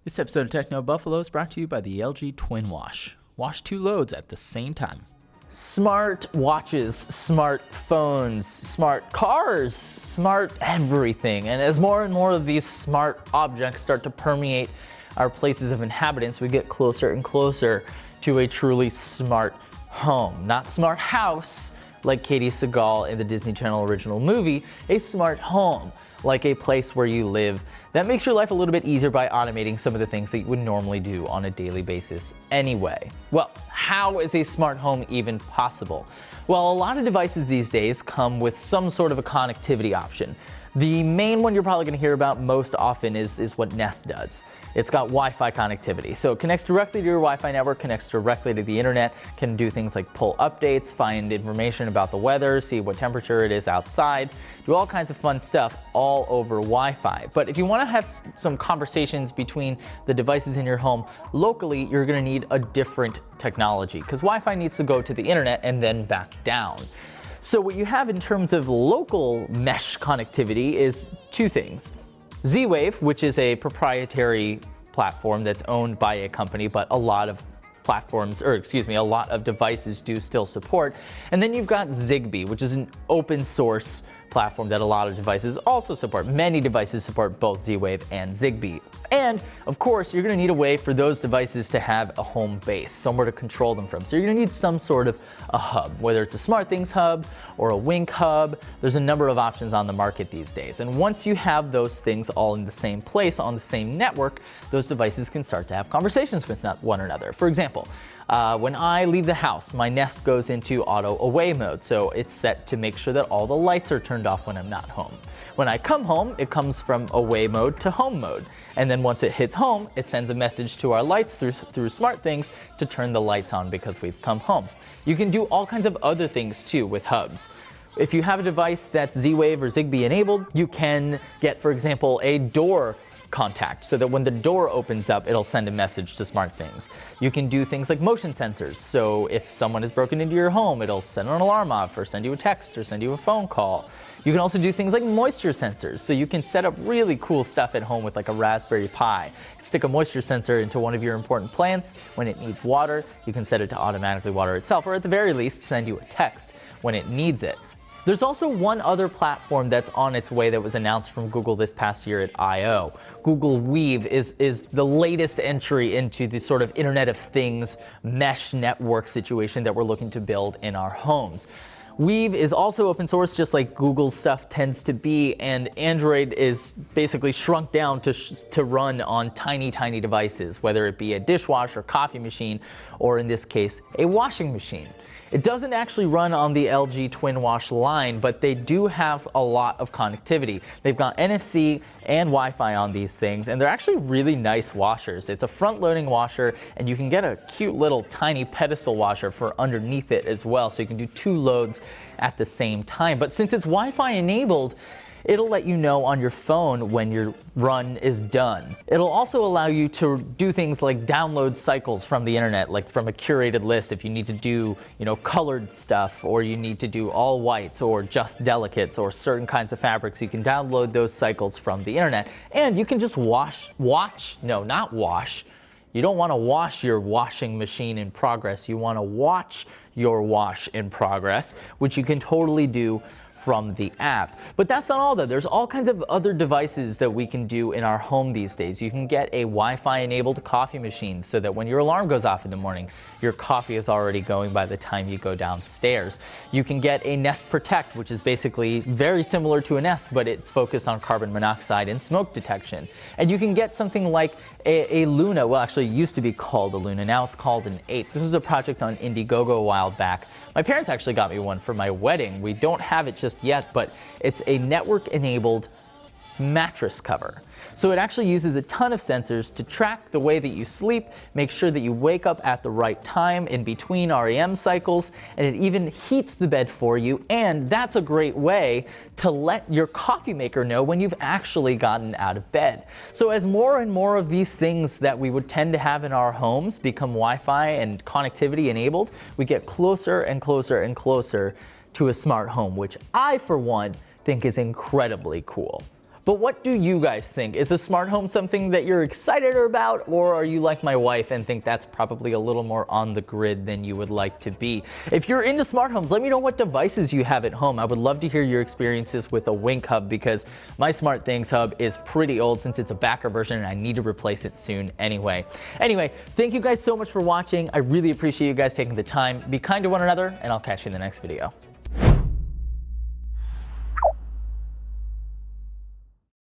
This episode of TechnoBuffalo is brought to you by the LG Twin Wash. Wash two loads at the same time. Smart watches, smart phones, smart cars, smart everything. And as more and more of these smart objects start to permeate our places of inhabitance, we get closer and closer to a truly smart home. Not smart house, like Katie Sagal in the Disney Channel original movie, a smart home, like a place where you live that makes your life a little bit easier by automating some of the things that you would normally do on a daily basis anyway. Well, how is a smart home even possible? Well, a lot of devices these days come with some sort of a connectivity option. The main one you're probably going to hear about most often is what Nest does. It's got Wi-Fi connectivity. So it connects directly to your Wi-Fi network, connects directly to the internet, can do things like pull updates, find information about the weather, see what temperature it is outside, do all kinds of fun stuff all over Wi-Fi. But if you want to have some conversations between the devices in your home locally, you're going to need a different technology because Wi-Fi needs to go to the internet and then back down. So what you have in terms of local mesh connectivity is two things. Z-Wave, which is a proprietary platform that's owned by a company, but a lot of a lot of devices do still support. And then you've got Zigbee, which is an open source platform that a lot of devices also support. Many devices support both Z-Wave and Zigbee. And of course, you're going to need a way for those devices to have a home base, somewhere to control them from. So you're going to need some sort of a hub, whether it's a SmartThings hub or a Wink hub. There's a number of options on the market these days. And once you have those things all in the same place, on the same network, those devices can start to have conversations with one another. For example, when I leave the house, my Nest goes into auto away mode, so it's set to make sure that all the lights are turned off when I'm not home. When I come home, it comes from away mode to home mode. And then once it hits home, it sends a message to our lights through SmartThings to turn the lights on because we've come home. You can do all kinds of other things too with hubs. If you have a device that's Z-Wave or Zigbee enabled, you can get, for example, a door contact so that when the door opens up, it'll send a message to SmartThings. You can do things like motion sensors. So if someone has broken into your home, it'll send an alarm off or send you a text or send you a phone call. You can also do things like moisture sensors. So you can set up really cool stuff at home with like a Raspberry Pi. Stick a moisture sensor into one of your important plants. When it needs water, you can set it to automatically water itself, or at the very least, send you a text when it needs it. There's also one other platform that's on its way that was announced from Google this past year at I/O. Google Weave is the latest entry into the sort of Internet of Things mesh network situation that we're looking to build in our homes. Weave is also open source, just like Google's stuff tends to be, and Android is basically shrunk down to run on tiny, tiny devices, whether it be a dishwasher, coffee machine, or in this case, a washing machine. It doesn't actually run on the LG Twin Wash line, but they do have a lot of connectivity. They've got NFC and Wi-Fi on these things, and they're actually really nice washers. It's a front-loading washer, and you can get a cute little tiny pedestal washer for underneath it as well, so you can do two loads at the same time. But since it's Wi-Fi enabled, it'll let you know on your phone when your run is done. It'll also allow you to do things like download cycles from the internet, like from a curated list if you need to do, colored stuff, or you need to do all whites or just delicates or certain kinds of fabrics. You can download those cycles from the internet, and you can just not wash. You don't want to wash your washing machine in progress. You want to watch your wash in progress, which you can totally do from the app. But that's not all though. There's all kinds of other devices that we can do in our home these days. You can get a Wi-Fi enabled coffee machine so that when your alarm goes off in the morning, your coffee is already going by the time you go downstairs. You can get a Nest Protect, which is basically very similar to a Nest, but it's focused on carbon monoxide and smoke detection. And you can get something like a Luna. Well, actually it used to be called a Luna. Now it's called an 8. This was a project on Indiegogo a while back. My parents actually got me one for my wedding. We don't have it just yet, but it's a network-enabled mattress cover. So it actually uses a ton of sensors to track the way that you sleep, make sure that you wake up at the right time in between REM cycles, and it even heats the bed for you. And that's a great way to let your coffee maker know when you've actually gotten out of bed. So as more and more of these things that we would tend to have in our homes become Wi-Fi and connectivity enabled, we get closer and closer and closer to a smart home, which I, for one, think is incredibly cool. But what do you guys think? Is a smart home something that you're excited about, or are you like my wife and think that's probably a little more on the grid than you would like to be? If you're into smart homes, let me know what devices you have at home. I would love to hear your experiences with a Wink Hub, because my SmartThings hub is pretty old since it's a backer version and I need to replace it soon anyway. Anyway, thank you guys so much for watching. I really appreciate you guys taking the time. Be kind to one another, and I'll catch you in the next video.